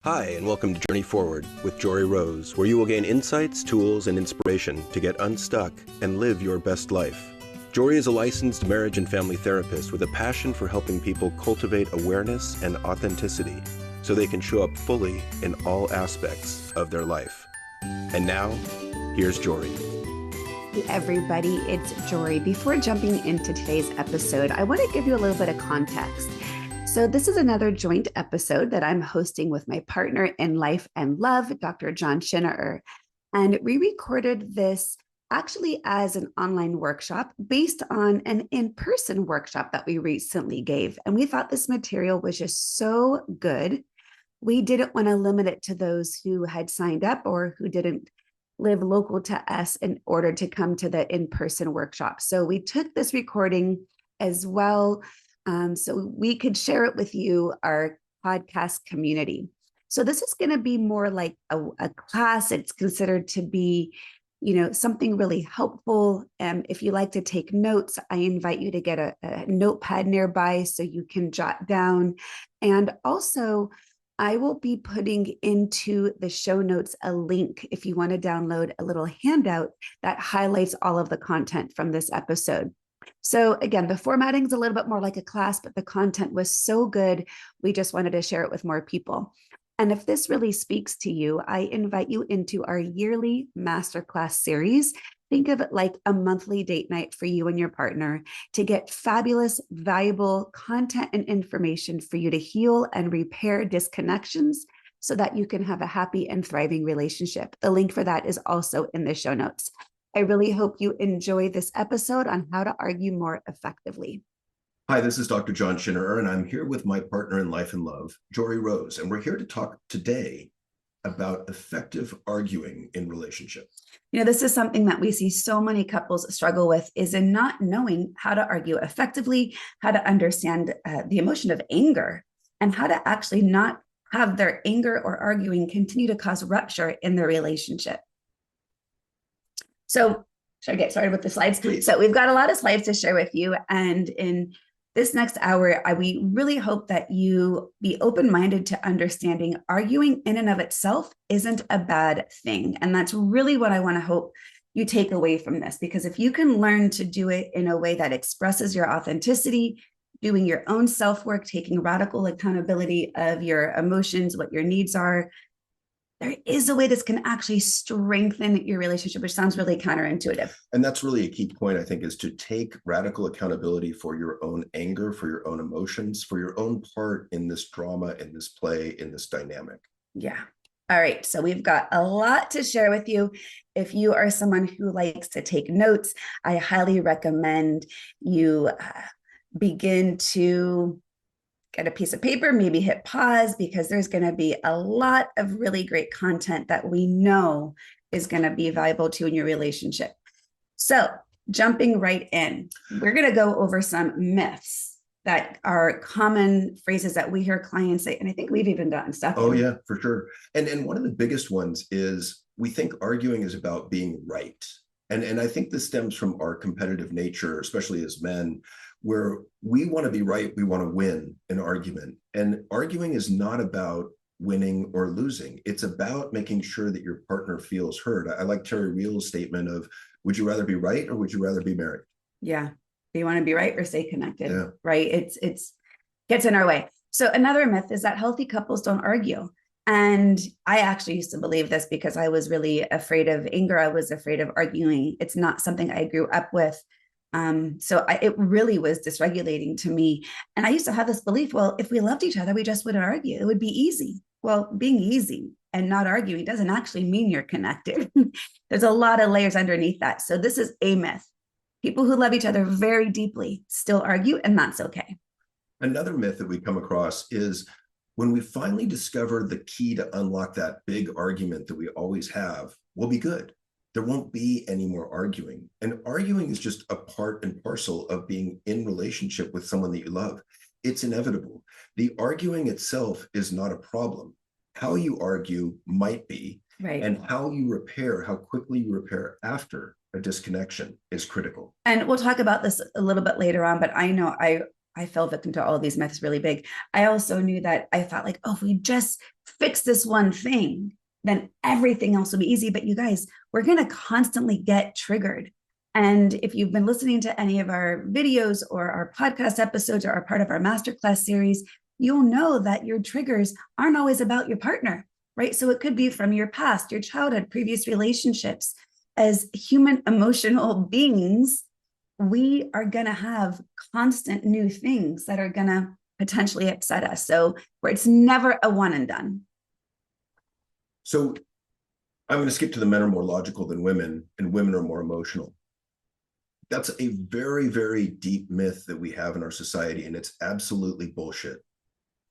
Hi, and welcome to Journey Forward with Jory Rose, where you will gain insights, tools, and inspiration to get unstuck and live your best life. Jory is a licensed marriage and family therapist with a passion for helping people cultivate awareness and authenticity so they can show up fully in all aspects of their life. And now, here's Jory. Hey everybody, it's Jory. Before jumping into today's episode, I want to give you a little bit of context. So this is another joint episode that I'm hosting with my partner in life and love, Dr. John Schinnerer. And we recorded this actually as an online workshop based on an in-person workshop that we recently gave. And we thought this material was just so good. We didn't want to limit it to those who had signed up or who didn't live local to us in order to come to the in-person workshop. So we took this recording as well so we could share it with you, our podcast community. So this is going to be more like a class. It's considered to be, something really helpful. If you like to take notes, I invite you to get a notepad nearby so you can jot down. And also, I will be putting into the show notes a link if you want to download a little handout that highlights all of the content from this episode. So again, the formatting is a little bit more like a class, but the content was so good, we just wanted to share it with more people. And if this really speaks to you, I invite you into our yearly masterclass series. Think of it like a monthly date night for you and your partner to get fabulous, valuable content and information for you to heal and repair disconnections so that you can have a happy and thriving relationship. The link for that is also in the show notes. I really hope you enjoy this episode on how to argue more effectively. Hi, this is Dr. John Schinnerer, and I'm here with my partner in life and love, Jory Rose, and we're here to talk today about effective arguing in relationships. This is something that we see so many couples struggle with, is in not knowing how to argue effectively, how to understand the emotion of anger, and how to actually not have their anger or arguing continue to cause rupture in their relationship. So should I get started with the slides? Please. So we've got a lot of slides to share with you. And in this next hour, we really hope that you be open-minded to understanding arguing in and of itself isn't a bad thing. And that's really what I want to hope you take away from this, because if you can learn to do it in a way that expresses your authenticity, doing your own self-work, taking radical accountability of your emotions, what your needs are, there is a way this can actually strengthen your relationship, which sounds really counterintuitive. And that's really a key point, I think, is to take radical accountability for your own anger, for your own emotions, for your own part in this drama, in this play, in this dynamic. Yeah. All right. So we've got a lot to share with you. If you are someone who likes to take notes, I highly recommend you begin to get a piece of paper, maybe hit pause, because there's going to be a lot of really great content that we know is going to be valuable to you in your relationship. So jumping right in, we're going to go over some myths that are common phrases that we hear clients say, and I think we've even gotten stuck in. Oh yeah, for sure. And one of the biggest ones is we think arguing is about being right. And I think this stems from our competitive nature, especially as men, where we want to be right, we want to win an argument. And arguing is not about winning or losing. It's about making sure that your partner feels heard. I like Terry Real's statement of, would you rather be right or would you rather be married? Yeah. Do you want to be right or stay connected? Yeah. Right? It's gets in our way. So another myth is that healthy couples don't argue. And I actually used to believe this because I was really afraid of anger. I was afraid of arguing. It's not something I grew up with. It really was dysregulating to me. And I used to have this belief, well, if we loved each other, we just wouldn't argue. It would be easy. Well, being easy and not arguing doesn't actually mean you're connected. There's a lot of layers underneath that. So this is a myth. People who love each other very deeply still argue, and that's okay. Another myth that we come across is when we finally discover the key to unlock that big argument that we always have, we'll be good. There won't be any more arguing. And arguing is just a part and parcel of being in relationship with someone that you love. It's inevitable. The arguing itself is not a problem. How you argue might be, right, and how you repair, how quickly you repair after a disconnection is critical. And we'll talk about this a little bit later on, but I know I I fell victim to all of these myths really big. I also knew that I thought like, oh, if we just fix this one thing, then everything else will be easy. But you guys, we're going to constantly get triggered. And if you've been listening to any of our videos or our podcast episodes or are part of our masterclass series, you'll know that your triggers aren't always about your partner, right? So it could be from your past, your childhood, previous relationships. As human emotional beings, we are going to have constant new things that are going to potentially upset us. So where it's never a one and done. So I'm going to skip to the men are more logical than women and women are more emotional. That's a very, very deep myth that we have in our society, and it's absolutely bullshit.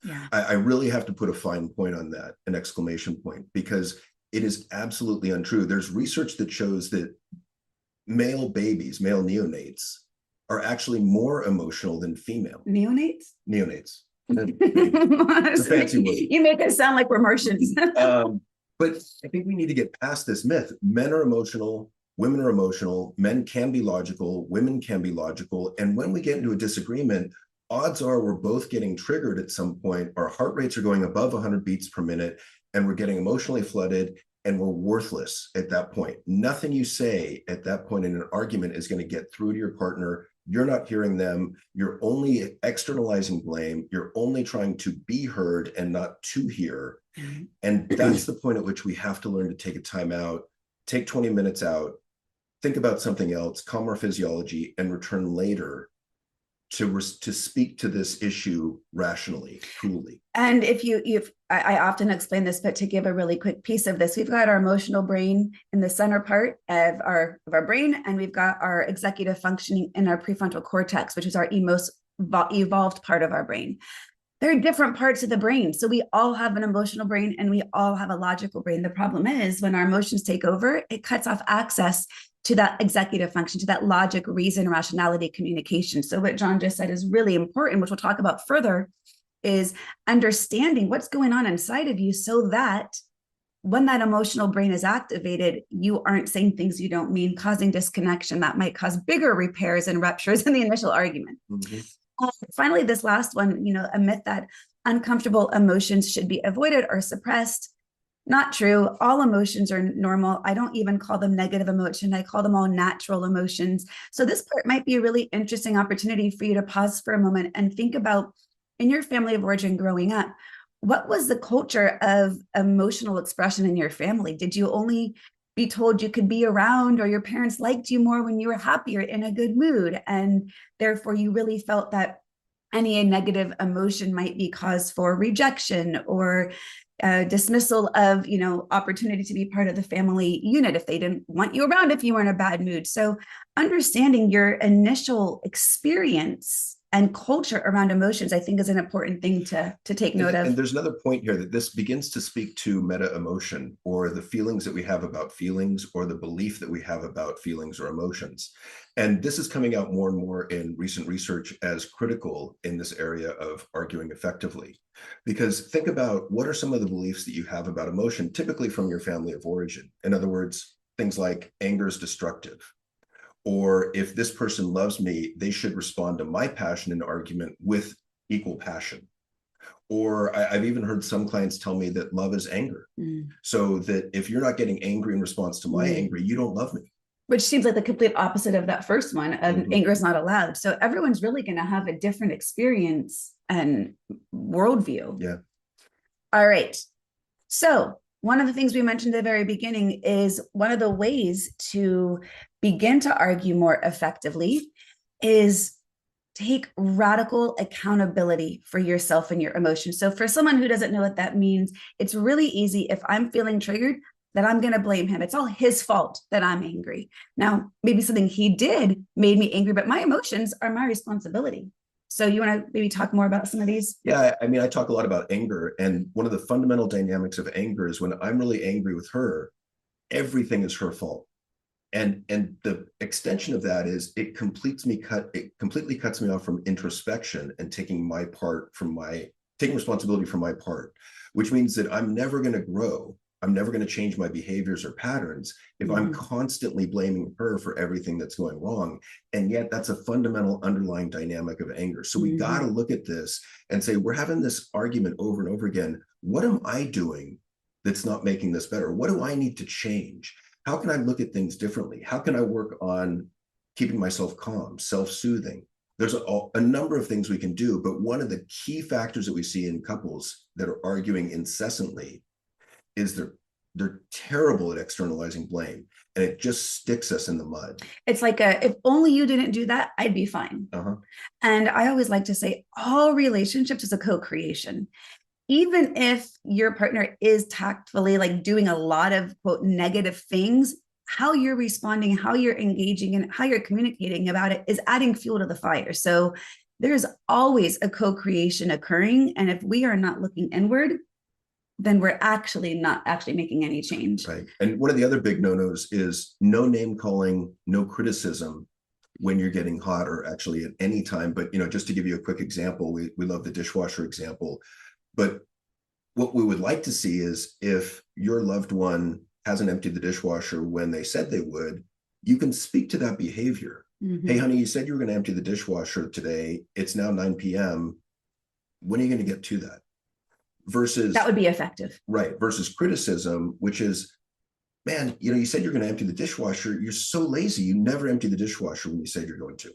Yeah. I really have to put a fine point on that, an exclamation point, because it is absolutely untrue. There's research that shows that male babies, male neonates, are actually more emotional than female. Neonates? Neonates. It's a fancy word. You make it sound like we're Martians. But I think we need to get past this myth. Men are emotional, women are emotional, men can be logical, women can be logical. And when we get into a disagreement, odds are we're both getting triggered at some point. Our heart rates are going above 100 beats per minute, and we're getting emotionally flooded, and we're worthless at that point. Nothing you say at that point in an argument is going to get through to your partner. You're not hearing them. You're only externalizing blame. You're only trying to be heard and not to hear. Mm-hmm. And that's the point at which we have to learn to take a time out, take 20 minutes out, think about something else, calm our physiology, and return later to speak to this issue rationally, coolly. And I often explain this, but to give a really quick piece of this, we've got our emotional brain in the center part of our brain, and we've got our executive functioning in our prefrontal cortex, which is our most evolved part of our brain. There are different parts of the brain. So we all have an emotional brain and we all have a logical brain. The problem is when our emotions take over, it cuts off access to that executive function, to that logic, reason, rationality, communication. So what John just said is really important, which we'll talk about further, is understanding what's going on inside of you so that when that emotional brain is activated, you aren't saying things you don't mean, causing disconnection that might cause bigger repairs and ruptures in the initial argument. Mm-hmm. Finally, this last one, a myth that uncomfortable emotions should be avoided or suppressed. Not true. All emotions are normal. I don't even call them negative emotion. I call them all natural emotions. So this part might be a really interesting opportunity for you to pause for a moment and think about, in your family of origin growing up, what was the culture of emotional expression in your family? Did you only be told you could be around, or your parents liked you more when you were happy or in a good mood, and therefore you really felt that any negative emotion might be cause for rejection or dismissal of opportunity to be part of the family unit if they didn't want you around if you were in a bad mood? So understanding your initial experience and culture around emotions, I think, is an important thing to take note of. And there's another point here that this begins to speak to meta emotion, or the feelings that we have about feelings, or the belief that we have about feelings or emotions. And this is coming out more and more in recent research as critical in this area of arguing effectively. Because think about, what are some of the beliefs that you have about emotion, typically from your family of origin? In other words, things like anger is destructive. Or if this person loves me, they should respond to my passion in an argument with equal passion. Or I've even heard some clients tell me that love is anger. So that if you're not getting angry in response to my anger, you don't love me. Which seems like the complete opposite of that first one, of anger is not allowed. So everyone's really going to have a different experience and worldview. Yeah. All right. So one of the things we mentioned at the very beginning is one of the ways to begin to argue more effectively is take radical accountability for yourself and your emotions. So for someone who doesn't know what that means, it's really easy. If I'm feeling triggered, that I'm going to blame him. It's all his fault that I'm angry. Now, maybe something he did made me angry, but my emotions are my responsibility. So you want to maybe talk more about some of these? Yeah, I mean, I talk a lot about anger, and one of the fundamental dynamics of anger is when I'm really angry with her, everything is her fault. And the extension of that is it completely cuts me off from introspection and taking responsibility for my part, which means that I'm never going to grow I'm never going to change my behaviors or patterns if I'm constantly blaming her for everything that's going wrong. And yet that's a fundamental underlying dynamic of anger. So we got to look at this and say, we're having this argument over and over again. What am I doing that's not making this better? What do I need to change? How can I look at things differently? How can I work on keeping myself calm, self-soothing? There's a number of things we can do, but one of the key factors that we see in couples that are arguing incessantly is they're terrible at externalizing blame, and it just sticks us in the mud. It's like if only you didn't do that, I'd be fine. And I always like to say all relationships is a co-creation. Even if your partner is tactfully like doing a lot of quote negative things, how you're responding, how you're engaging, and how you're communicating about it is adding fuel to the fire. So there's always a co-creation occurring. And if we are not looking inward, then we're actually not making any change. Right. And one of the other big no-nos is no name calling, no criticism when you're getting hot, or actually at any time. But, just to give you a quick example, we love the dishwasher example. But what we would like to see is if your loved one hasn't emptied the dishwasher when they said they would, you can speak to that behavior. Hey, honey, you said you were going to empty the dishwasher today. It's now 9 p.m. When are you going to get to that? Versus that would be effective. Right. Versus criticism, which is, man, you said you're going to empty the dishwasher. You're so lazy. You never empty the dishwasher when you said you're going to.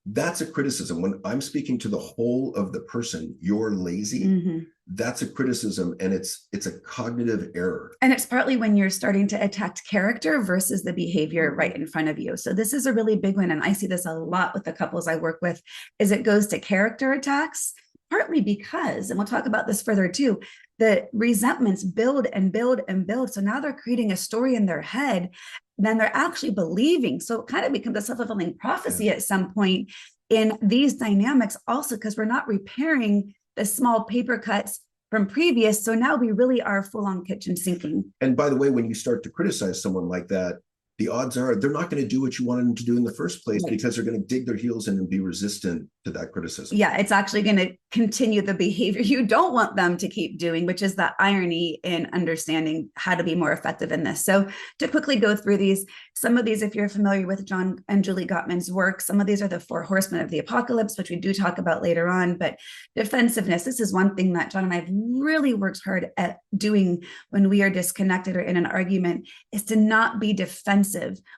That's a criticism. When I'm speaking to the whole of the person, you're lazy. That's a criticism, and it's a cognitive error. And it's partly when you're starting to attack character versus the behavior right in front of you. So this is a really big one. And I see this a lot with the couples I work with, is it goes to character attacks, partly because, and we'll talk about this further too, the resentments build and build and build. So now they're creating a story in their head, then they're actually believing. So it kind of becomes a self-fulfilling prophecy at some point in these dynamics also, because we're not repairing the small paper cuts from previous. So now we really are full on kitchen sinking. And by the way, when you start to criticize someone like that, the odds are they're not going to do what you wanted them to do in the first place, because they're going to dig their heels in and be resistant to that criticism. Yeah, it's actually going to continue the behavior you don't want them to keep doing, which is that irony in understanding how to be more effective in this. So to quickly go through these, some of these, if you're familiar with John and Julie Gottman's work, some of these are the 4 horsemen of the apocalypse, which we do talk about later on. But defensiveness, this is one thing that John and I have really worked hard at doing when we are disconnected or in an argument, is to not be defensive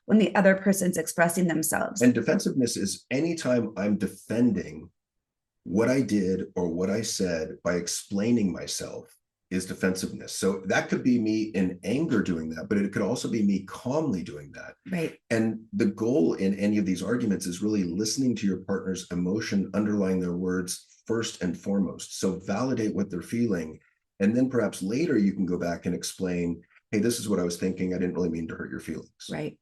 when the other person's expressing themselves. And defensiveness is anytime I'm defending what I did or what I said by explaining myself, is defensiveness. So that could be me in anger doing that, but it could also be me calmly doing that. Right. And the goal in any of these arguments is really listening to your partner's emotion underlying their words first and foremost. So validate what they're feeling. And then perhaps later you can go back and explain, hey, this is what I was thinking. I didn't really mean to hurt your feelings. Right.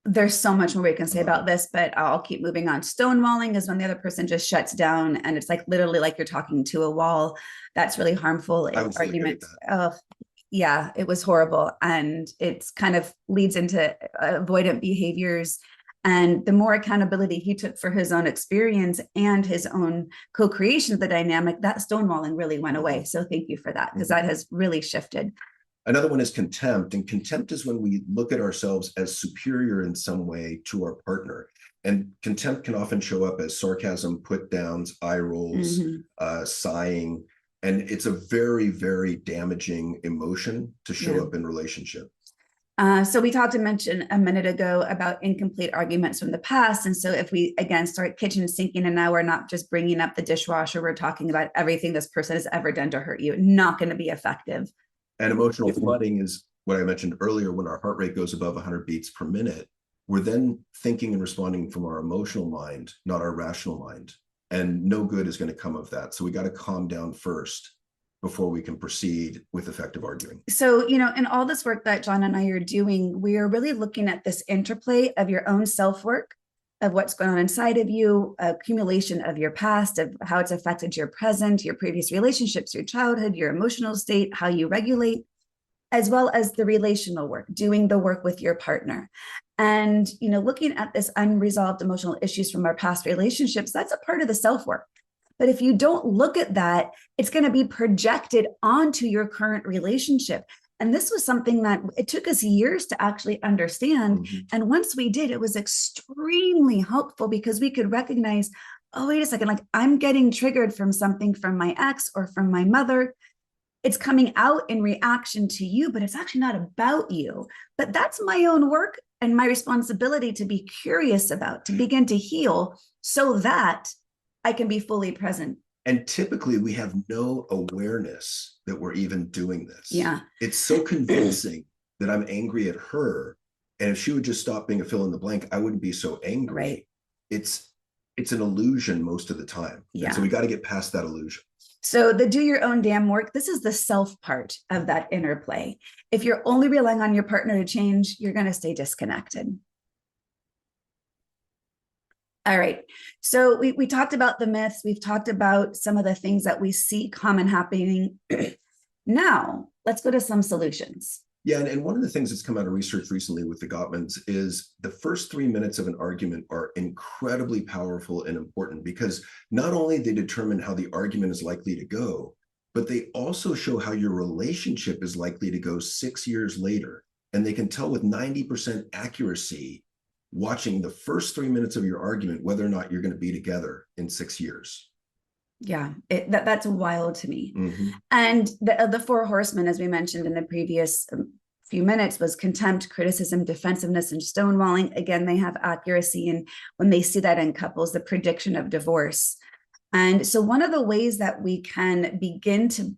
There's so much more we can say about this, but I'll keep moving on. Stonewalling is when the other person just shuts down, and it's like literally like you're talking to a wall. That's really harmful in arguments. Oh, yeah, it was horrible. And it's kind of leads into avoidant behaviors. And the more accountability he took for his own experience and his own co-creation of the dynamic, that stonewalling really went away. So thank you for that, because that has really shifted. Another one is contempt. And contempt is when we look at ourselves as superior in some way to our partner. And contempt can often show up as sarcasm, put downs, eye rolls, sighing. And it's a very, very damaging emotion to show up in relationship. So we talked to mention a minute ago about incomplete arguments from the past. And so if we, again, start kitchen sinking, and now we're not just bringing up the dishwasher, we're talking about everything this person has ever done to hurt you, not going to be effective. And emotional flooding is what I mentioned earlier. When our heart rate goes above 100 beats per minute, we're then thinking and responding from our emotional mind, not our rational mind. And no good is going to come of that. So we got to calm down first before we can proceed with effective arguing. So, in all this work that John and I are doing, we are really looking at this interplay of your own self-work, of what's going on inside of you, accumulation of your past, of how it's affected your present, your previous relationships, your childhood, your emotional state, how you regulate, as well as the relational work, doing the work with your partner. And, looking at this unresolved emotional issues from our past relationships, that's a part of the self-work. But if you don't look at that, it's going to be projected onto your current relationship. And this was something that it took us years to actually understand. Mm-hmm. And once we did, it was extremely helpful because we could recognize, oh, wait a second, like I'm getting triggered from something from my ex or from my mother. It's coming out in reaction to you, but it's actually not about you. But that's my own work and my responsibility to be curious about, to begin to heal so that I can be fully present. And typically we have no awareness that we're even doing this. Yeah. It's so convincing that I'm angry at her. And if she would just stop being a fill in the blank, I wouldn't be so angry. Right. It's an illusion most of the time. Yeah. And so we got to get past that illusion. So the do your own damn work, this is the self part of that interplay. If you're only relying on your partner to change, you're going to stay disconnected. All right. So we talked about the myths. We've talked about some of the things that we see common happening. Now, let's go to some solutions. Yeah, and one of the things that's come out of research recently with the Gottmans is the first 3 minutes of an argument are incredibly powerful and important because not only they determine how the argument is likely to go, but they also show how your relationship is likely to go 6 years later. And they can tell with 90% accuracy, watching the first 3 minutes of your argument, whether or not you're going to be together in 6 years. Yeah, that's wild to me. Mm-hmm. And the four horsemen, as we mentioned in the previous few minutes, was contempt, criticism, defensiveness, and stonewalling. Again, they have accuracy. And when they see that in couples, the prediction of divorce. And so one of the ways that we can begin to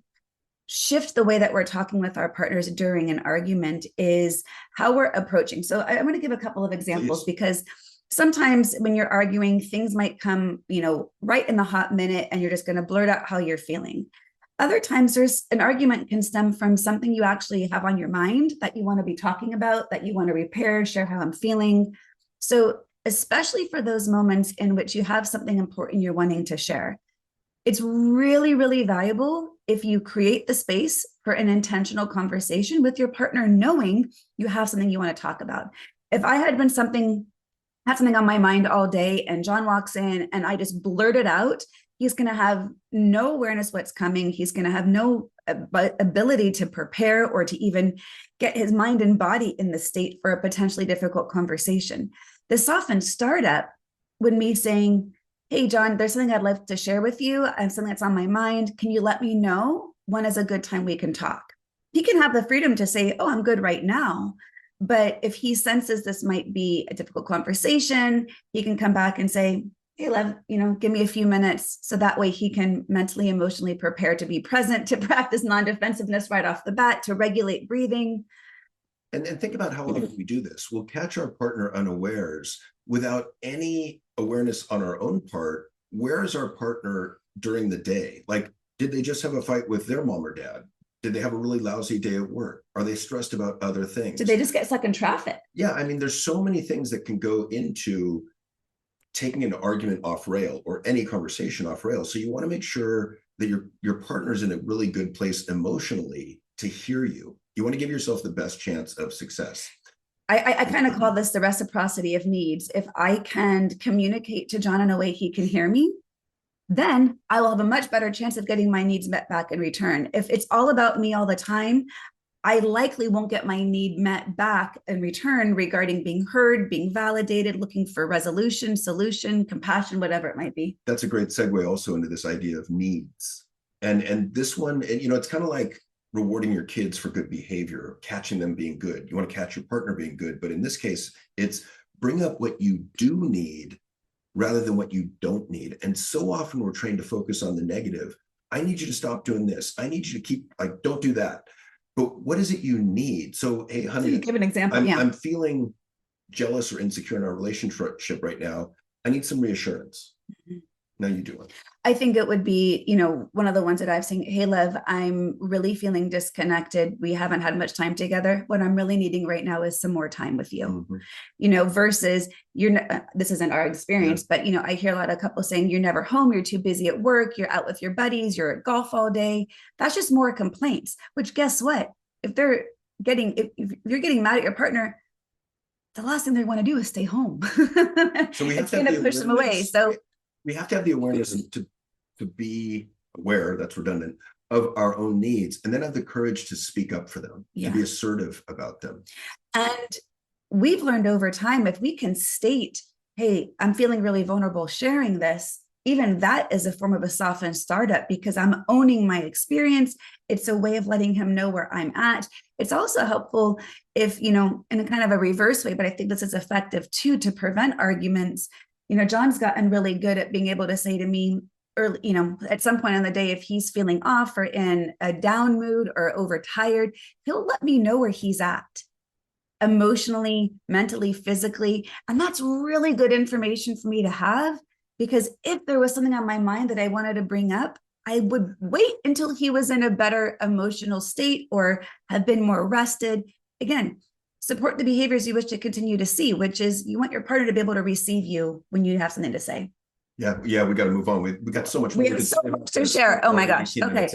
shift the way that we're talking with our partners during an argument is how we're approaching. So I'm going to give a couple of examples. Please. Because sometimes when you're arguing, things might come, right in the hot minute, and you're just going to blurt out how you're feeling. Other times there's an argument can stem from something you actually have on your mind that you want to be talking about, that you want to repair, share how I'm feeling. So especially for those moments in which you have something important you're wanting to share, it's really, really valuable if you create the space for an intentional conversation with your partner, knowing you have something you want to talk about. If I had something on my mind all day and John walks in and I just blurt it out, he's going to have no awareness what's coming. He's going to have no ability to prepare or to even get his mind and body in the state for a potentially difficult conversation. This often start up with me saying, hey, John, there's something I'd like to share with you. I have something that's on my mind. Can you let me know when is a good time we can talk? He can have the freedom to say, oh, I'm good right now. But if he senses this might be a difficult conversation, he can come back and say, hey, Lev, give me a few minutes. So that way he can mentally, emotionally prepare to be present, to practice non-defensiveness right off the bat, to regulate breathing. And think about how often we do this. We'll catch our partner unawares without any awareness on our own part. Where is our partner during the day? Like, did they just have a fight with their mom or dad? Did they have a really lousy day at work? Are they stressed about other things? Did they just get stuck in traffic? Yeah, I mean, there's so many things that can go into taking an argument off rail or any conversation off rail. So you want to make sure that your partner's in a really good place emotionally to hear you. You want to give yourself the best chance of success. I kind of call this the reciprocity of needs. If I can communicate to John in a way he can hear me, then I will have a much better chance of getting my needs met back in return. If it's all about me all the time, I likely won't get my need met back in return regarding being heard, being validated, looking for resolution, solution, compassion, whatever it might be. That's a great segue also into this idea of needs. And this one, it's kind of like rewarding your kids for good behavior, catching them being good. You want to catch your partner being good. But in this case, it's bring up what you do need rather than what you don't need. And so often we're trained to focus on the negative. I need you to stop doing this. I need you to keep, don't do that. But what is it you need? So, hey, honey, give an example. I'm feeling jealous or insecure in our relationship right now. I need some reassurance. Mm-hmm. Now you do it. I think it would be, one of the ones that I've seen, hey, Lev, I'm really feeling disconnected. We haven't had much time together. What I'm really needing right now is some more time with you, versus this isn't our experience, but, I hear a lot of couples saying you're never home. You're too busy at work. You're out with your buddies. You're at golf all day. That's just more complaints, which guess what? If you're getting mad at your partner, the last thing they want to do is stay home. So we have to push them away. So we have to have the awareness to be aware, that's redundant, of our own needs, and then have the courage to speak up for them, to be assertive about them. And we've learned over time, if we can state, hey, I'm feeling really vulnerable sharing this, even that is a form of a softened startup because I'm owning my experience. It's a way of letting him know where I'm at. It's also helpful if, in a kind of a reverse way, but I think this is effective too, to prevent arguments. John's gotten really good at being able to say to me, early, at some point in the day, if he's feeling off or in a down mood or overtired, he'll let me know where he's at emotionally, mentally, physically. And that's really good information for me to have, because if there was something on my mind that I wanted to bring up, I would wait until he was in a better emotional state or have been more rested. Again, support the behaviors you wish to continue to see, which is you want your partner to be able to receive you when you have something to say. Yeah, we got to move on. We got so much more. We have so much to share. Oh my gosh. Okay.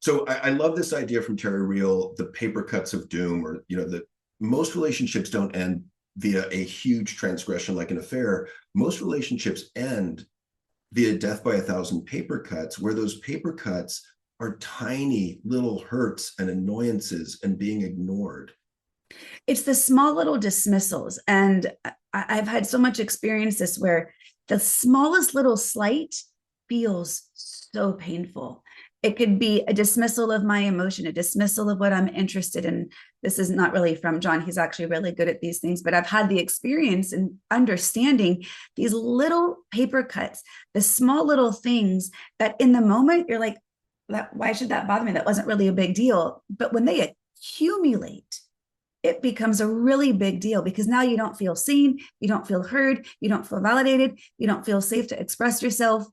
So I love this idea from Terry Real, the paper cuts of doom, or that most relationships don't end via a huge transgression like an affair. Most relationships end via death by 1,000 paper cuts, where those paper cuts are tiny little hurts and annoyances and being ignored. It's the small little dismissals. And I've had so much experience this where the smallest little slight feels so painful. It could be a dismissal of my emotion, a dismissal of what I'm interested in. This is not really from John. He's actually really good at these things, but I've had the experience in understanding these little paper cuts, the small little things that in the moment you're like, why should that bother me? That wasn't really a big deal. But when they accumulate, it becomes a really big deal, because now you don't feel seen, you don't feel heard, you don't feel validated, you don't feel safe to express yourself,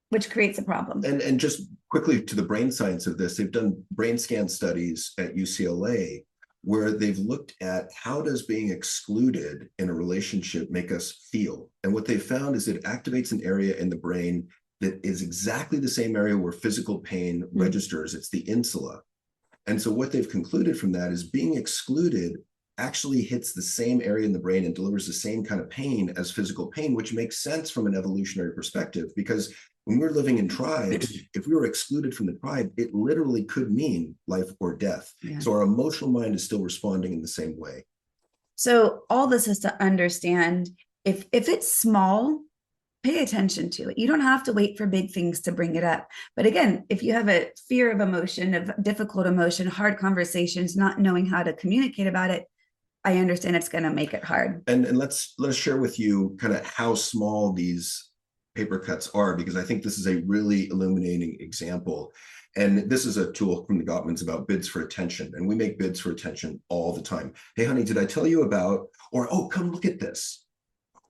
which creates a problem. And just quickly to the brain science of this, they've done brain scan studies at UCLA where they've looked at how does being excluded in a relationship make us feel. And what they found is it activates an area in the brain that is exactly the same area where physical pain registers. It's the insula. And so what they've concluded from that is being excluded actually hits the same area in the brain and delivers the same kind of pain as physical pain, which makes sense from an evolutionary perspective, because when we're living in tribes, if we were excluded from the tribe, it literally could mean life or death. Yeah. So our emotional mind is still responding in the same way. So all this is to understand, if it's small, pay attention to it. You don't have to wait for big things to bring it up. But again, if you have a fear of emotion, of difficult emotion, hard conversations, not knowing how to communicate about it, I understand it's going to make it hard. And let's share with you kind of how small these paper cuts are, because I think this is a really illuminating example. And this is a tool from the Gottmans about bids for attention. And we make bids for attention all the time. Hey, honey, did I tell you about, or, oh, come look at this.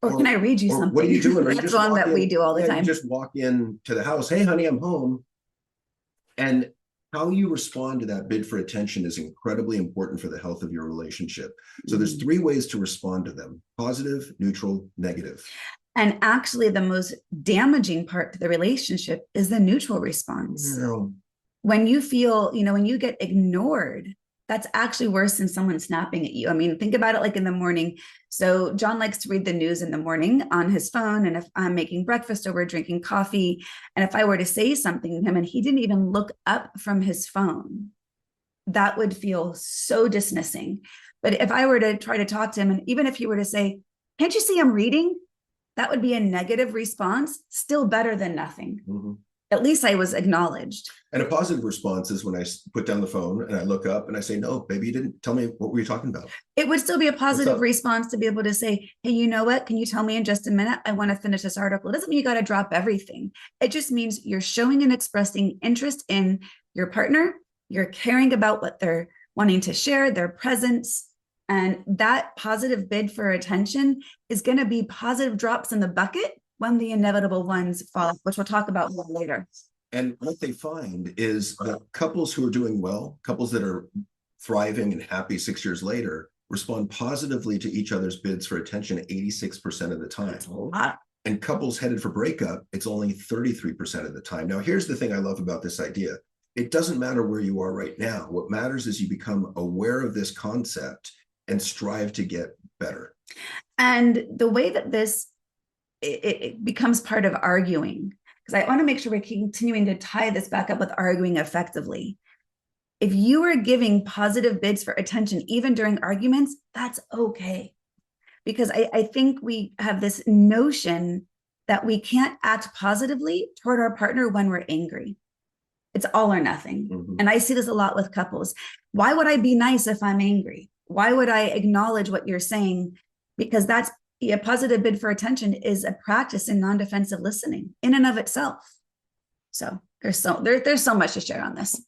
Or can I read you something? What are you doing? That's one that we do all the time. You just walk in to the house. Hey, honey, I'm home. And how you respond to that bid for attention is incredibly important for the health of your relationship. So there's 3 ways to respond to them: positive, neutral, negative. And actually, the most damaging part to the relationship is the neutral response. No. When you feel, when you get ignored, that's actually worse than someone snapping at you. I mean, think about it like in the morning. So John likes to read the news in the morning on his phone. And if I'm making breakfast or we're drinking coffee, and if I were to say something to him and he didn't even look up from his phone, that would feel so dismissing. But if I were to try to talk to him, and even if he were to say, can't you see I'm reading? That would be a negative response, still better than nothing. Mm-hmm. At least I was acknowledged. And a positive response is when I put down the phone and I look up and I say, no, baby, you didn't tell me, what were you talking about? It would still be a positive response to be able to say, hey, you know what? Can you tell me in just a minute? I want to finish this article. It doesn't mean you got to drop everything. It just means you're showing and expressing interest in your partner. You're caring about what they're wanting to share, their presence. And that positive bid for attention is going to be positive drops in the bucket when the inevitable ones fall, which we'll talk about more later. And what they find is that couples who are doing well, couples that are thriving and happy 6 years later, respond positively to each other's bids for attention 86% of the time. That's a lot. And couples headed for breakup, it's only 33% of the time. Now, here's the thing I love about this idea. It doesn't matter where you are right now. What matters is you become aware of this concept and strive to get better. And the way that this it becomes part of arguing, because I want to make sure we're continuing to tie this back up with arguing effectively. If you are giving positive bids for attention, even during arguments, that's okay. Because I think we have this notion that we can't act positively toward our partner when we're angry. It's all or nothing. Mm-hmm. And I see this a lot with couples. Why would I be nice if I'm angry? Why would I acknowledge what you're saying? Because that's a positive bid for attention is a practice in non-defensive listening in and of itself. So there's so much to share on this.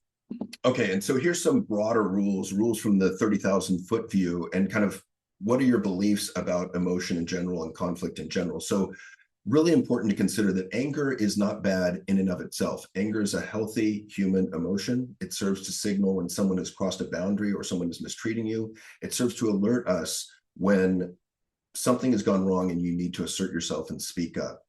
Okay, and so here's some broader rules from the 30,000 foot view, and kind of what are your beliefs about emotion in general and conflict in general. So really important to consider that anger is not bad in and of itself. Anger is a healthy human emotion. It serves to signal when someone has crossed a boundary or someone is mistreating you. It serves to alert us when something has gone wrong and you need to assert yourself and speak up.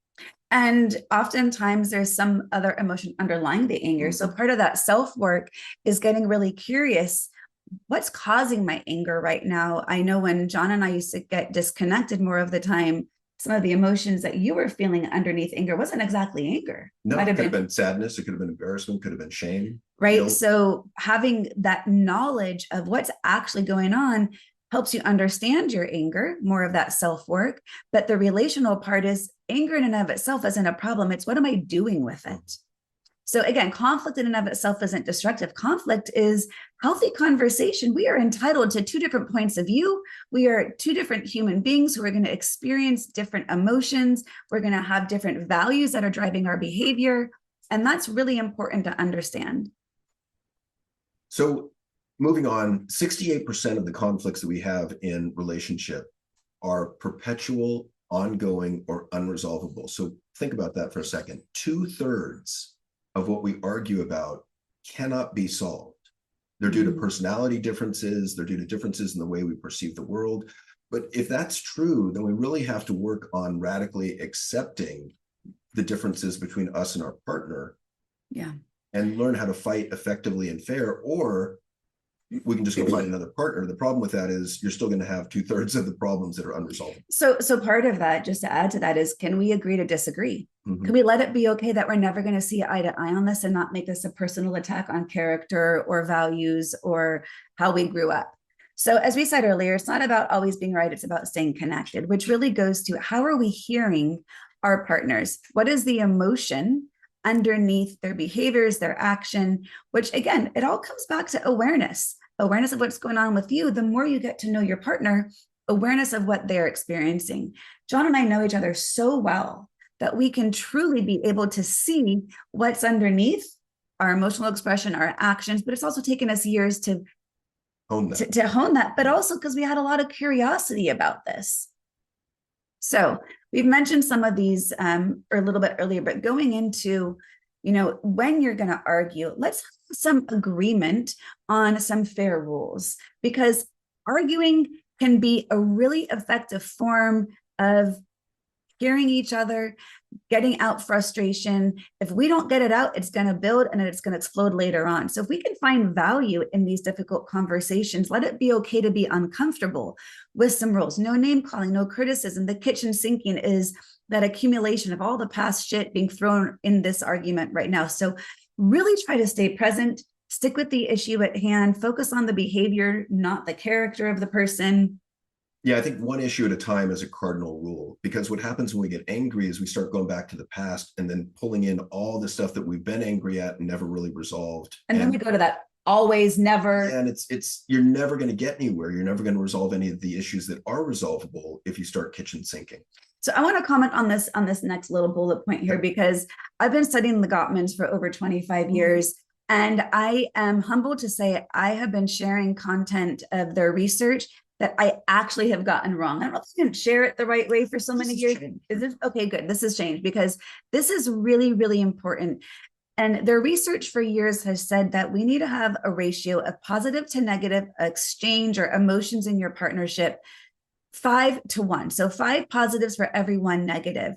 And oftentimes there's some other emotion underlying the anger. Mm-hmm. So part of that self-work is getting really curious. What's causing my anger right now? I know when John and I used to get disconnected more of the time, some of the emotions that you were feeling underneath anger wasn't exactly anger. No, it could have been sadness. It could have been embarrassment. Could have been shame. Right. Guilt. So having that knowledge of what's actually going on helps you understand your anger, more of that self-work. But the relational part is anger in and of itself isn't a problem. It's what am I doing with it? So again, conflict in and of itself isn't destructive. Conflict is healthy conversation. We are entitled to two different points of view. We are two different human beings who are going to experience different emotions. We're going to have different values that are driving our behavior. And that's really important to understand. So moving on, 68% of the conflicts that we have in relationship are perpetual, ongoing, or unresolvable. So think about that for a second. 2/3 of what we argue about cannot be solved. They're due to personality differences. They're due to differences in the way we perceive the world. But if that's true, then we really have to work on radically accepting the differences between us and our partner. Yeah. And learn how to fight effectively and fair, or we can just go find another partner. The problem with that is you're still going to have 2/3 of the problems that are unresolved. So part of that, just to add to that, is can we agree to disagree? Mm-hmm. Can we let it be okay that we're never going to see eye to eye on this and not make this a personal attack on character or values or how we grew up? So as we said earlier, it's not about always being right. It's about staying connected, which really goes to how are we hearing our partners? What is the emotion underneath their behaviors, their action, which again, it all comes back to awareness of what's going on with you. The more you get to know your partner, awareness of what they're experiencing. John and I know each other so well that we can truly be able to see what's underneath our emotional expression, our actions, but it's also taken us years to hone that, but also because we had a lot of curiosity about this. So we've mentioned some of these a little bit earlier, but going into, when you're going to argue, let's have some agreement on some fair rules, because arguing can be a really effective form of hearing each other, getting out frustration. If we don't get it out, it's going to build and it's going to explode later on. So if we can find value in these difficult conversations, let it be okay to be uncomfortable with some rules. No name calling, no criticism. The kitchen sinking is that accumulation of all the past shit being thrown in this argument right now. So really try to stay present, stick with the issue at hand, focus on the behavior, not the character of the person. Yeah, I think one issue at a time is a cardinal rule, because what happens when we get angry is we start going back to the past and then pulling in all the stuff that we've been angry at and never really resolved. And then we go to that always, never. And it's you're never going to get anywhere. You're never going to resolve any of the issues that are resolvable if you start kitchen sinking. So I want to comment on this next little bullet point here, because I've been studying the Gottmans for over 25 years. And I am humbled to say I have been sharing content of their research that I actually have gotten wrong. I don't know if I can share it the right way for so many years. Is this okay? Good. This has changed, because this is really, really important. And their research for years has said that we need to have a ratio of positive to negative exchange or emotions in your partnership 5-1. So 5 positives for every 1 negative.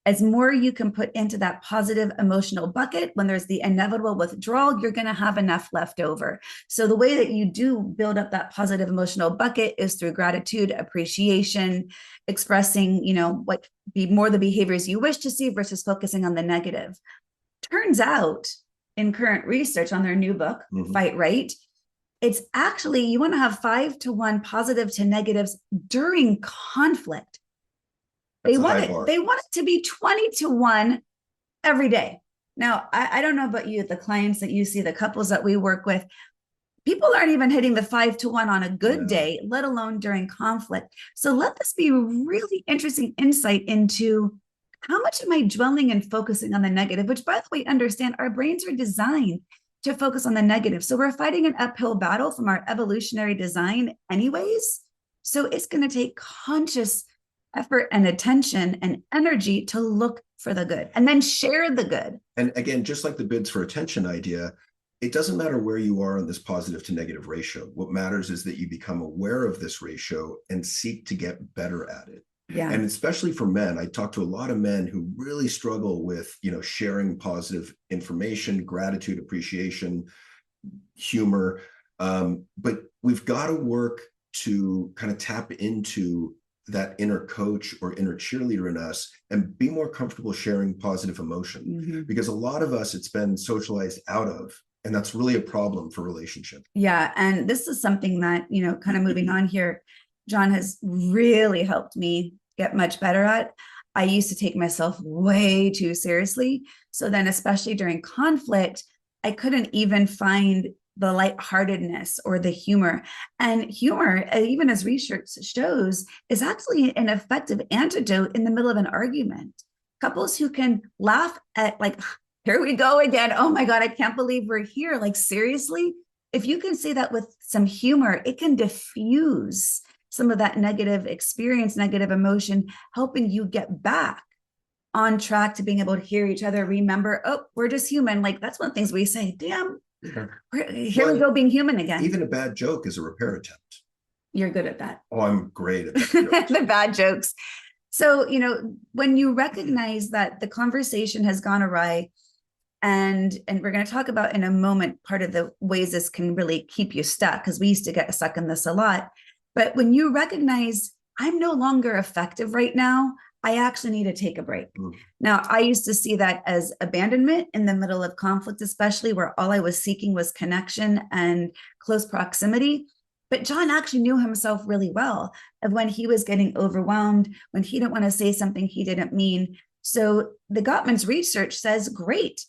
As more you can put into that positive emotional bucket, when there's the inevitable withdrawal, you're going to have enough left over. So the way that you do build up that positive emotional bucket is through gratitude, appreciation, expressing, what be more the behaviors you wish to see versus focusing on the negative. Turns out in current research on their new book, Fight Right, it's actually, you want to have 5-to-1 positive to negatives during conflict. They want it to be 20-to-1 every day. Now, I don't know about you, the clients that you see, the couples that we work with, people aren't even hitting the 5-to-1 on a good day, let alone during conflict. So let this be a really interesting insight into how much am I dwelling and focusing on the negative, which, by the way, understand our brains are designed to focus on the negative. So we're fighting an uphill battle from our evolutionary design anyways. So it's going to take conscious effort and attention and energy to look for the good and then share the good. And again, just like the bids for attention idea, it doesn't matter where you are on this positive to negative ratio. What matters is that you become aware of this ratio and seek to get better at it. Yeah. And especially for men, I talk to a lot of men who really struggle with, sharing positive information, gratitude, appreciation, humor. But we've got to work to kind of tap into that inner coach or inner cheerleader in us and be more comfortable sharing positive emotion, because a lot of us, it's been socialized out of, and that's really a problem for relationship. Yeah. And this is something that, kind of moving on here, John has really helped me get much better at. I used to take myself way too seriously. So then, especially during conflict, I couldn't even find the lightheartedness or the humor. And humor, even as research shows, is actually an effective antidote in the middle of an argument. Couples who can laugh at, like, here we go again. Oh my God, I can't believe we're here. Like, seriously, if you can say that with some humor, it can diffuse some of that negative experience, negative emotion, helping you get back on track to being able to hear each other, remember, oh, we're just human. Like, that's one of the things we say, damn, here we go being human again. Even a bad joke is a repair attempt. You're good at that. Oh, I'm great at that. The bad jokes. So, when you recognize that the conversation has gone awry, and we're going to talk about in a moment part of the ways this can really keep you stuck, because we used to get stuck in this a lot. But when you recognize, I'm no longer effective right now, I actually need to take a break. Now, I used to see that as abandonment in the middle of conflict, especially where all I was seeking was connection and close proximity. But John actually knew himself really well of when he was getting overwhelmed, when he didn't want to say something he didn't mean. So the Gottman's research says, great.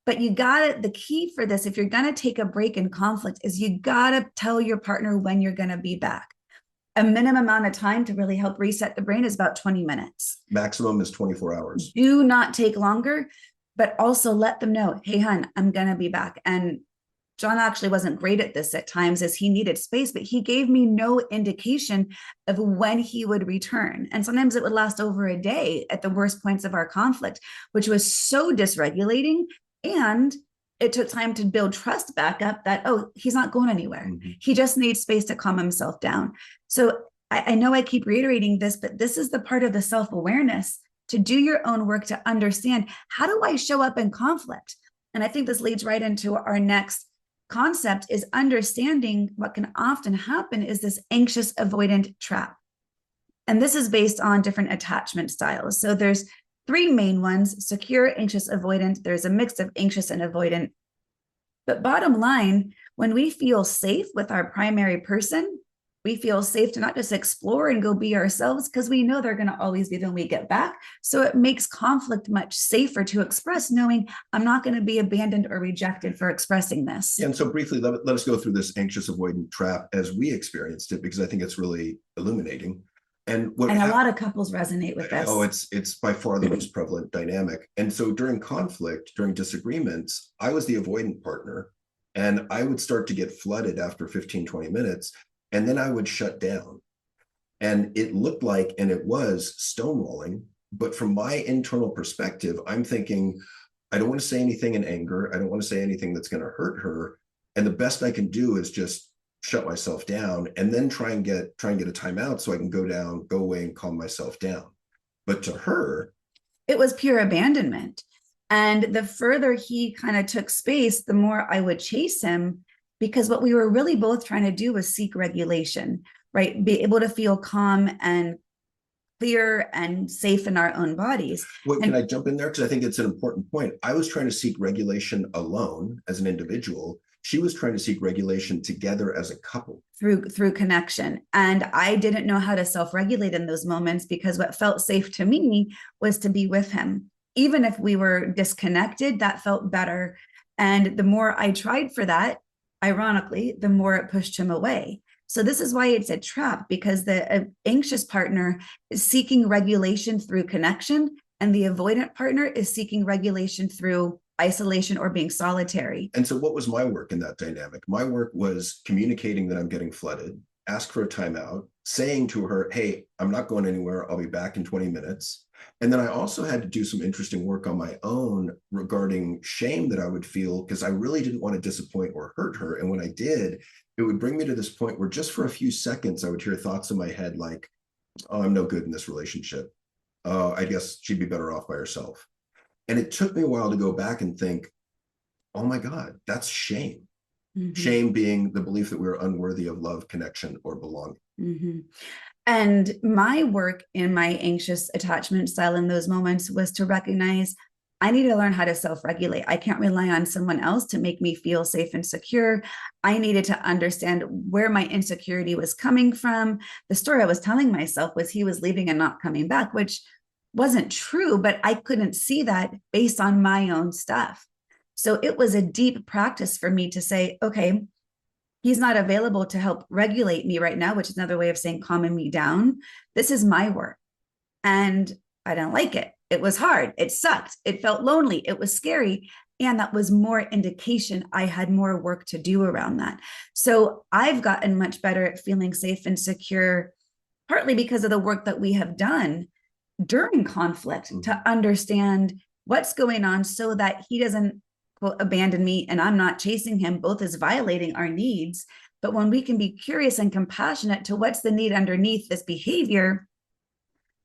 But the key for this, if you're going to take a break in conflict, is you got to tell your partner when you're going to be back. A minimum amount of time to really help reset the brain is about 20 minutes. Maximum is 24 hours. Do not take longer, but also let them know, hey, hon, I'm going to be back. And John actually wasn't great at this at times, as he needed space, but he gave me no indication of when he would return. And sometimes it would last over a day at the worst points of our conflict, which was so dysregulating. And it took time to build trust back up that, oh, he's not going anywhere. He just needs space to calm himself down. So I know I keep reiterating this, but this is the part of the self-awareness to do your own work to understand, how do I show up in conflict? And I think this leads right into our next concept, is understanding what can often happen is this anxious avoidant trap. And this is based on different attachment styles. So there's 3 main ones: secure, anxious, avoidant. There's a mix of anxious and avoidant. But bottom line, when we feel safe with our primary person, we feel safe to not just explore and go be ourselves, because we know they're going to always be there when we get back. So it makes conflict much safer to express, knowing I'm not going to be abandoned or rejected for expressing this. Yeah, and so briefly, let us go through this anxious avoidant trap as we experienced it, because I think it's really illuminating. And a lot of couples resonate with this. Oh, it's by far the most prevalent dynamic. And so during conflict, during disagreements, I was the avoidant partner, and I would start to get flooded after 15, 20 minutes, and then I would shut down. And it looked like, and it was, stonewalling. But from my internal perspective, I'm thinking, I don't want to say anything in anger. I don't want to say anything that's going to hurt her. And the best I can do is just shut myself down, and then try and get a timeout so I can go away and calm myself down. But to her, it was pure abandonment. And the further he kind of took space, the more I would chase him, because what we were really both trying to do was seek regulation, right? Be able to feel calm and clear and safe in our own bodies. Well, can I jump in there? Because I think it's an important point. I was trying to seek regulation alone as an individual. She was trying to seek regulation together as a couple. Through connection. And I didn't know how to self-regulate in those moments, because what felt safe to me was to be with him. Even if we were disconnected, that felt better. And the more I tried for that, ironically, the more it pushed him away. So this is why it's a trap, because the anxious partner is seeking regulation through connection, and the avoidant partner is seeking regulation through isolation or being solitary. And so what was my work in that dynamic? My work was communicating that I'm getting flooded, ask for a timeout, saying to her, hey, I'm not going anywhere. I'll be back in 20 minutes. And then I also had to do some interesting work on my own regarding shame that I would feel, because I really didn't want to disappoint or hurt her. And when I did, it would bring me to this point where just for a few seconds, I would hear thoughts in my head like, oh, I'm no good in this relationship. I guess she'd be better off by herself. And it took me a while to go back and think, oh my God, that's shame. Mm-hmm. Shame being the belief that we're unworthy of love, connection, or belonging. Mm-hmm. And my work in my anxious attachment style in those moments was to recognize I need to learn how to self-regulate. I can't rely on someone else to make me feel safe and secure. I needed to understand where my insecurity was coming from. The story I was telling myself was he was leaving and not coming back, which wasn't true, but I couldn't see that based on my own stuff. So it was a deep practice for me to say, okay, he's not available to help regulate me right now, which is another way of saying calming me down. This is my work. And I didn't like it. It was hard. It sucked. It felt lonely. It was scary. And that was more indication I had more work to do around that. So I've gotten much better at feeling safe and secure, partly because of the work that we have done during conflict, to understand what's going on so that he doesn't, quote, abandon me and I'm not chasing him, both as violating our needs. But when we can be curious and compassionate to what's the need underneath this behavior,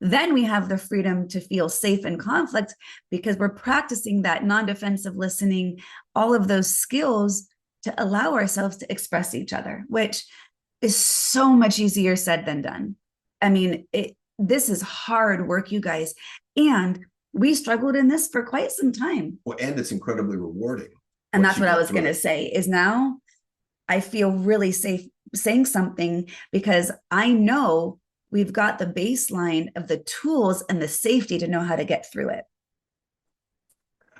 then we have the freedom to feel safe in conflict, because we're practicing that non-defensive listening, all of those skills to allow ourselves to express each other, which is so much easier said than done. I mean, this is hard work, you guys. And we struggled in this for quite some time. Well, and it's incredibly rewarding. And that's what I was going to say is now I feel really safe saying something, because I know we've got the baseline of the tools and the safety to know how to get through it.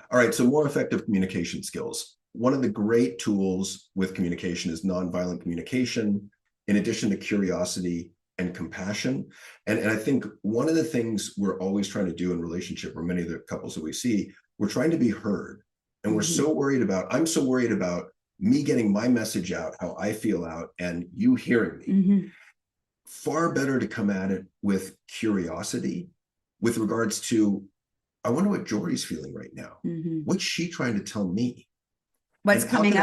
All right. So more effective communication skills. One of the great tools with communication is nonviolent communication, in addition to curiosity and compassion. And I think one of the things we're always trying to do in relationship, or many of the couples that we see, we're trying to be heard. And we're so worried about, I'm so worried about me getting my message out, how I feel out, and you hearing me. Far better to come at it with curiosity with regards to, I wonder what Jory's feeling right now. What's she trying to tell me? What's coming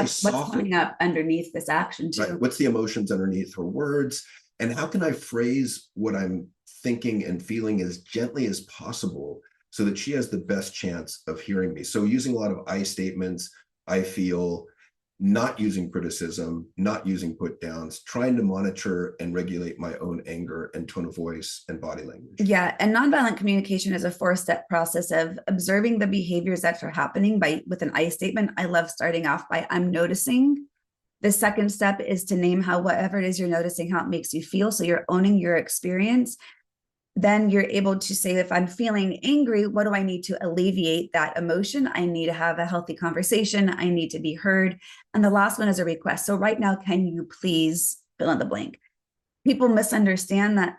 up underneath this action too? Right. What's the emotions underneath her words? And how can I phrase what I'm thinking and feeling as gently as possible so that she has the best chance of hearing me? So using a lot of I statements, I feel, not using criticism, not using put downs, trying to monitor and regulate my own anger and tone of voice and body language. Yeah. And nonviolent communication is a 4-step process of observing the behaviors that are happening with an I statement. I love starting off by I'm noticing. The second step is to name how whatever it is you're noticing, how it makes you feel. So you're owning your experience. Then you're able to say, if I'm feeling angry, what do I need to alleviate that emotion? I need to have a healthy conversation. I need to be heard. And the last one is a request. So right now, can you please fill in the blank? People misunderstand that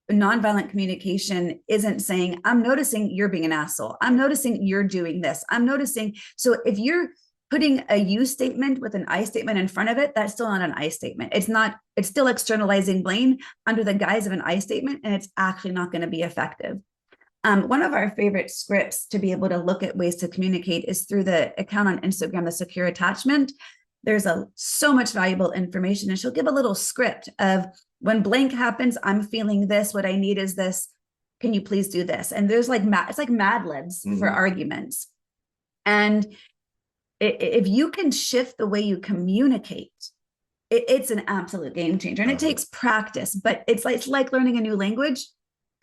nonviolent communication isn't saying, I'm noticing you're being an asshole. I'm noticing you're doing this. I'm noticing. So if you're putting a you statement with an I statement in front of it, that's still not an I statement. It's still externalizing blame under the guise of an I statement, and it's actually not going to be effective. One of our favorite scripts to be able to look at ways to communicate is through the account on Instagram, The Secure Attachment. There's so much valuable information, and she'll give a little script of when blank happens, I'm feeling this, what I need is this. Can you please do this? And there's it's like Mad Libs for arguments. And if you can shift the way you communicate, it's an absolute game changer. And it takes practice, but it's like learning a new language.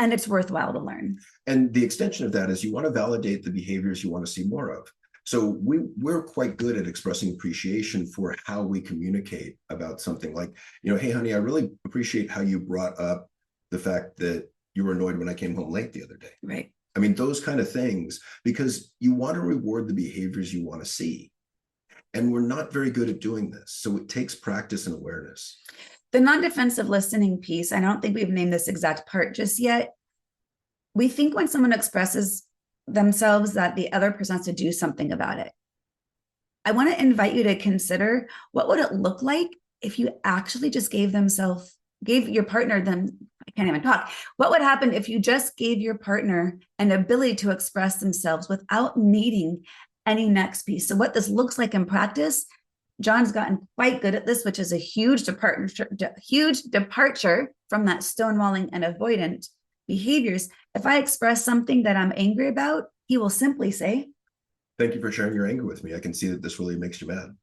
And it's worthwhile to learn. And the extension of that is you want to validate the behaviors you want to see more of. So we're quite good at expressing appreciation for how we communicate about something like, hey, honey, I really appreciate how you brought up the fact that you were annoyed when I came home late the other day. Right. I mean, those kind of things, because you want to reward the behaviors you want to see. And we're not very good at doing this. So it takes practice and awareness. The non-defensive listening piece, I don't think we've named this exact part just yet. We think when someone expresses themselves that the other person has to do something about it. I want to invite you to consider, what would it look like if you actually just gave your partner I can't even talk. What would happen if you just gave your partner an ability to express themselves without needing any next piece? So what this looks like in practice, John's gotten quite good at this, which is a huge departure from that stonewalling and avoidant behaviors. If I express something that I'm angry about, he will simply say, "Thank you for sharing your anger with me. I can see that this really makes you mad."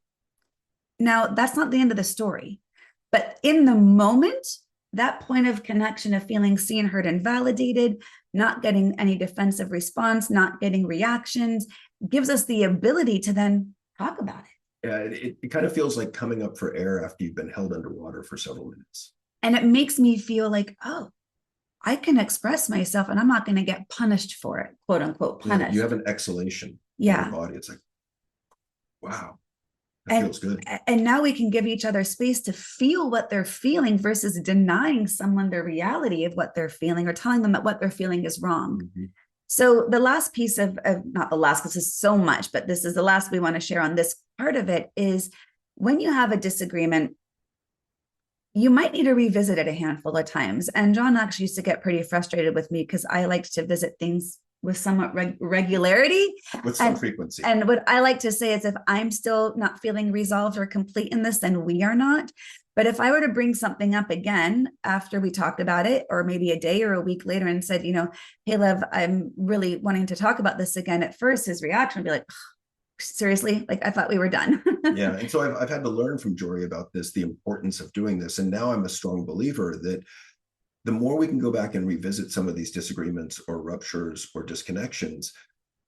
Now, that's not the end of the story, but in the moment, that point of connection of feeling seen, heard, and validated, not getting any defensive response, not getting reactions, gives us the ability to then talk about it. Yeah, it kind of feels like coming up for air after you've been held underwater for several minutes. And it makes me feel like, oh, I can express myself and I'm not going to get punished for it, quote unquote, punished. You have an exhalation in your body. It's like, wow, that feels good. And now we can give each other space to feel what they're feeling versus denying someone the reality of what they're feeling or telling them that what they're feeling is wrong. Mm-hmm. So the last piece of not the last, because it's so much, but this is the last we want to share on this part of it, is when you have a disagreement, you might need to revisit it a handful of times. And John actually used to get pretty frustrated with me because I like to visit things with somewhat regularity. With some frequency. And what I like to say is, if I'm still not feeling resolved or complete in this, then we are not. But if I were to bring something up again after we talked about it, or maybe a day or a week later and said, hey, Lev, I'm really wanting to talk about this again, at first his reaction would be like, seriously? Like, I thought we were done. Yeah. And so I've had to learn from Jory about this, the importance of doing this. And now I'm a strong believer that the more we can go back and revisit some of these disagreements or ruptures or disconnections,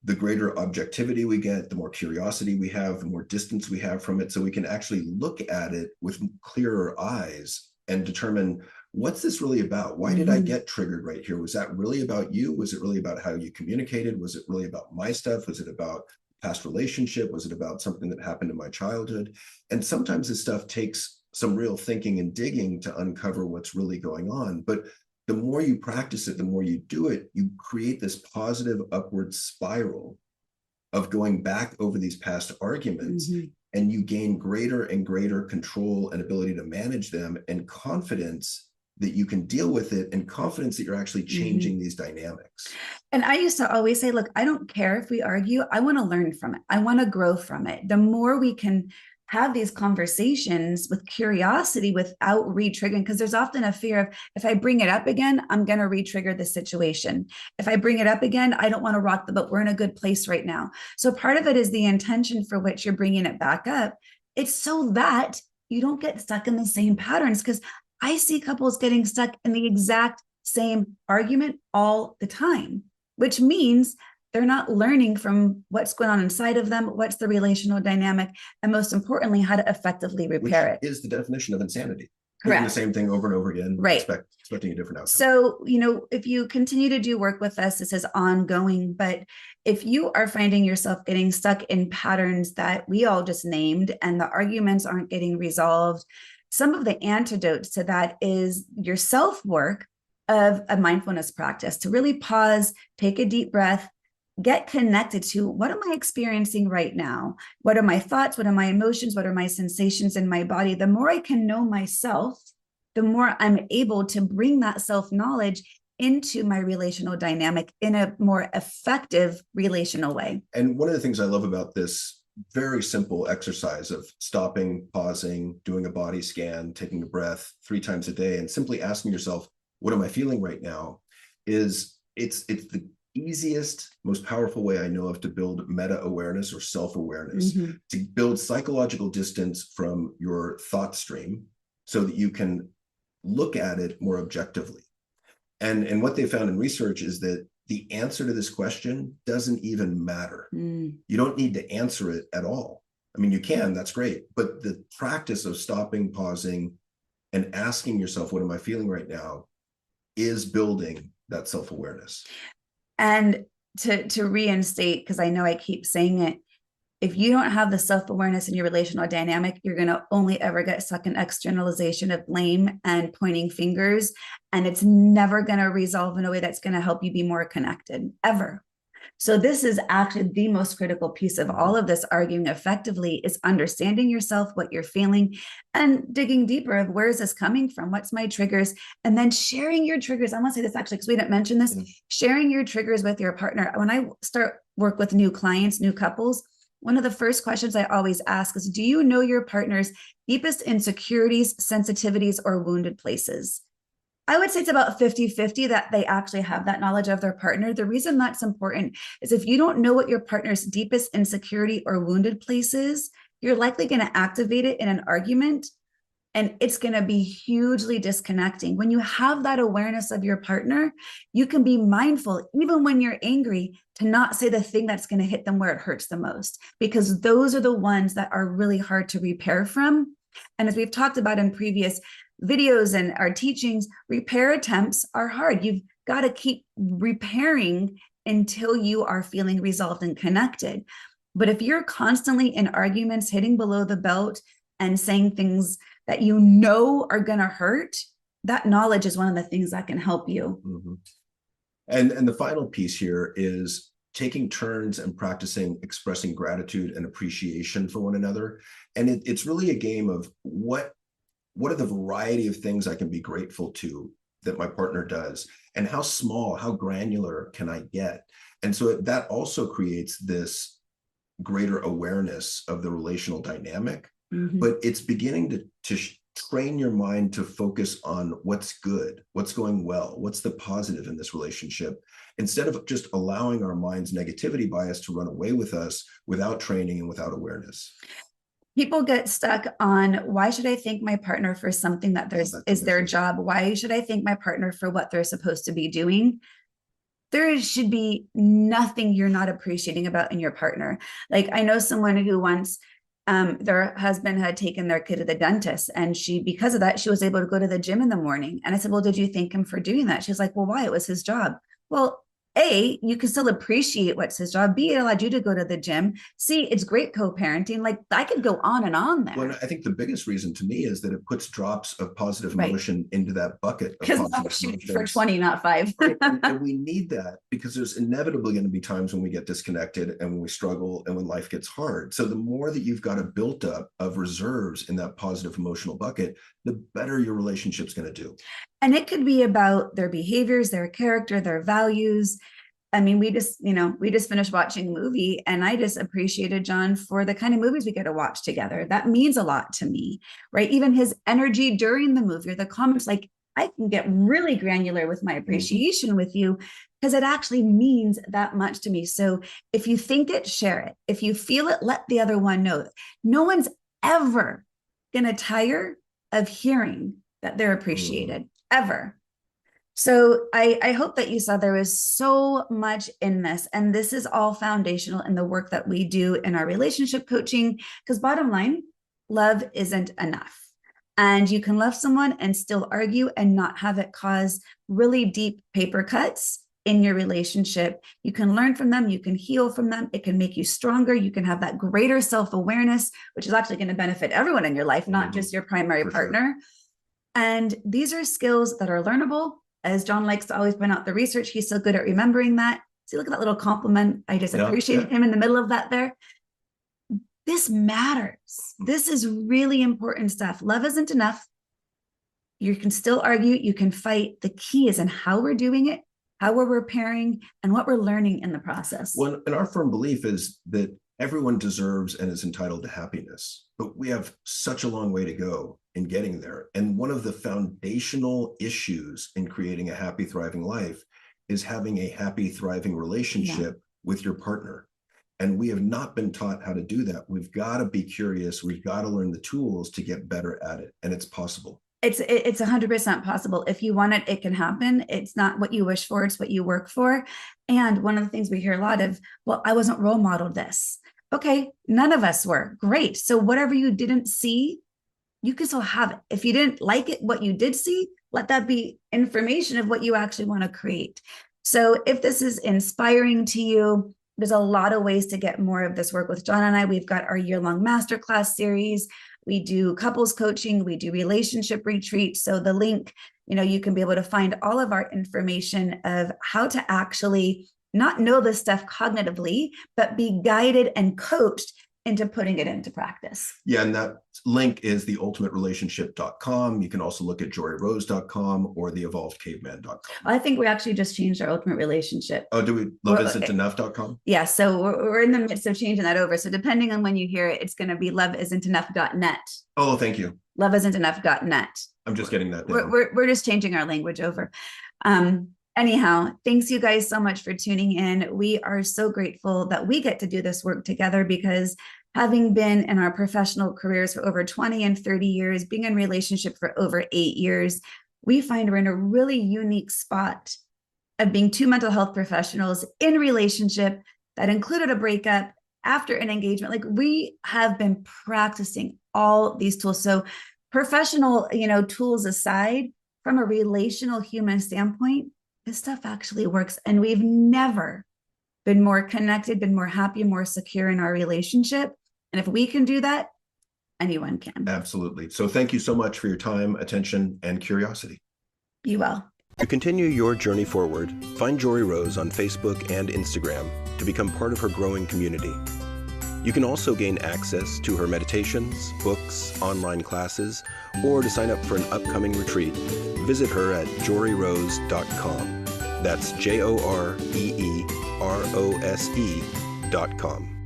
the greater objectivity we get, the more curiosity we have, the more distance we have from it. So we can actually look at it with clearer eyes and determine, what's this really about? Why did I get triggered right here? Was that really about you? Was it really about how you communicated? Was it really about my stuff? Was it about past relationship? Was it about something that happened in my childhood? And sometimes this stuff takes some real thinking and digging to uncover what's really going on. But the more you practice it, the more you do it, you create this positive upward spiral of going back over these past arguments, and you gain greater and greater control and ability to manage them, and confidence that you can deal with it, and confidence that you're actually changing these dynamics. And I used to always say, look, I don't care if we argue. I want to learn from it. I want to grow from it. The more we can have these conversations with curiosity without re-triggering, because there's often a fear of, if I bring it up again, I'm going to re-trigger the situation. If I bring it up again, I don't want to rock the boat. We're in a good place right now. So part of it is the intention for which you're bringing it back up. It's so that you don't get stuck in the same patterns, because I see couples getting stuck in the exact same argument all the time, which means they're not learning from what's going on inside of them, what's the relational dynamic, and most importantly, how to effectively repair it. Is the definition of insanity. Correct. Doing the same thing over and over again, right? Expecting a different outcome. So, if you continue to do work with us, this is ongoing, but if you are finding yourself getting stuck in patterns that we all just named, and the arguments aren't getting resolved, some of the antidotes to that is your self-work of a mindfulness practice, to really pause, take a deep breath, get connected to, what am I experiencing right now? What are my thoughts? What are my emotions? What are my sensations in my body? The more I can know myself, the more I'm able to bring that self-knowledge into my relational dynamic in a more effective relational way. And one of the things I love about this very simple exercise of stopping, pausing, doing a body scan, taking a breath 3 times a day, and simply asking yourself, what am I feeling right now? It's the easiest, most powerful way I know of to build meta-awareness or self-awareness, to build psychological distance from your thought stream so that you can look at it more objectively. And what they found in research is that the answer to this question doesn't even matter. You don't need to answer it at all. I mean, you can, that's great. But the practice of stopping, pausing, and asking yourself, what am I feeling right now, is building that self-awareness. And to reinstate, because I know I keep saying it, if you don't have the self-awareness in your relational dynamic, you're going to only ever get stuck in externalization of blame and pointing fingers. And it's never going to resolve in a way that's going to help you be more connected, ever. So this is actually the most critical piece of all of this arguing effectively, is understanding yourself, what you're feeling, and digging deeper of where is this coming from? What's my triggers? And then sharing your triggers. I want to say this actually, because we didn't mention this, sharing your triggers with your partner. When I start work with new clients, new couples, one of the first questions I always ask is, do you know your partner's deepest insecurities, sensitivities, or wounded places? I would say it's about 50-50 that they actually have that knowledge of their partner. The reason that's important is if you don't know what your partner's deepest insecurity or wounded place is, you're likely going to activate it in an argument, and it's going to be hugely disconnecting. When you have that awareness of your partner, you can be mindful, even when you're angry, to not say the thing that's going to hit them where it hurts the most, because those are the ones that are really hard to repair from. And as we've talked about in previous videos and our teachings, repair attempts are hard. You've got to keep repairing until you are feeling resolved and connected. But if you're constantly in arguments, hitting below the belt and saying things that you know are going to hurt, that knowledge is one of the things that can help you. Mm-hmm. And the final piece here is taking turns and practicing expressing gratitude and appreciation for one another. And it's really a game of what are the variety of things I can be grateful to that my partner does, and how small, how granular can I get? And so that also creates this greater awareness of the relational dynamic. But it's beginning to train your mind to focus on what's good, what's going well, what's the positive in this relationship, instead of just allowing our mind's negativity bias to run away with us without training and without awareness. People get stuck on, why should I thank my partner for something that is their job? Why should I thank my partner for what they're supposed to be doing? There should be nothing you're not appreciating about in your partner. Like, I know someone who once their husband had taken their kid to the dentist, and because of that, she was able to go to the gym in the morning. And I said, well, did you thank him for doing that? She was like, well, why? It was his job. Well, A, you can still appreciate what's his job. B, it allowed you to go to the gym. C, it's great co-parenting. Like, I could go on and on there. Well, I think the biggest reason to me is that it puts drops of positive emotion into that bucket. Because I'm shooting for 20, not 5. Right. And we need that, because there's inevitably going to be times when we get disconnected and when we struggle and when life gets hard. So the more that you've got a built up of reserves in that positive emotional bucket, the better your relationship's going to do. And it could be about their behaviors, their character, their values. I mean, we just finished watching a movie, and I just appreciated John for the kind of movies we get to watch together. That means a lot to me, right? Even his energy during the movie, or the comments, like, I can get really granular with my appreciation with you, because it actually means that much to me. So if you think it, share it. If you feel it, let the other one know. No one's ever going to tire of hearing that they're appreciated, ever. So I hope that you saw there was so much in this, and this is all foundational in the work that we do in our relationship coaching, because bottom line, love isn't enough. And you can love someone and still argue and not have it cause really deep paper cuts in your relationship. You can learn from them. You can heal from them. It can make you stronger. You can have that greater self-awareness, which is actually going to benefit everyone in your life, not just your primary partner. Sure. And these are skills that are learnable. As John likes to always point out the research, he's so good at remembering that. See, look at that little compliment. I just appreciated him in the middle of that there. This matters. This is really important stuff. Love isn't enough. You can still argue. You can fight. The key is in how we're doing it, how we're repairing, and what we're learning in the process. Well, and our firm belief is that everyone deserves and is entitled to happiness, but we have such a long way to go in getting there. And one of the foundational issues in creating a happy, thriving life is having a happy, thriving relationship with your partner. And we have not been taught how to do that. We've got to be curious. We've got to learn the tools to get better at it. And it's possible. It's 100% possible. If you want it, it can happen. It's not what you wish for, it's what you work for. And one of the things we hear a lot of, well, I wasn't role modeled this. Okay, none of us were. Great. So whatever you didn't see, you can still have it. If you didn't like it, what you did see, let that be information of what you actually want to create. So if this is inspiring to you, there's a lot of ways to get more of this work with John and I. We've got our year-long masterclass series. We do couples coaching. We do relationship retreats. So the link, you can be able to find all of our information of how to actually not know this stuff cognitively, but be guided and coached into putting it into practice. Yeah, and that link is theultimaterelationship.com. You can also look at joryrose.com or theevolvedcaveman.com. I think we actually just changed our ultimate relationship. Oh, do we? Loveisn'tenough.com? Yeah, so we're in the midst of changing that over. So depending on when you hear it, it's going to be loveisn'tenough.net. Oh, thank you. Loveisn'tenough.net. I'm just getting that down. We're just changing our language over. Anyhow, thanks you guys so much for tuning in. We are so grateful that we get to do this work together, because having been in our professional careers for over 20 and 30 years, being in relationship for over 8 years, we find we're in a really unique spot of being two mental health professionals in relationship that included a breakup after an engagement. Like, we have been practicing all these tools. So professional, tools aside, from a relational human standpoint, this stuff actually works. And we've never been more connected, been more happy, more secure in our relationship. And if we can do that, anyone can. Absolutely. So thank you so much for your time, attention, and curiosity. Be well. To continue your journey forward, find Jory Rose on Facebook and Instagram to become part of her growing community. You can also gain access to her meditations, books, online classes, or to sign up for an upcoming retreat. Visit her at joryrose.com. That's JOREEROSE.com.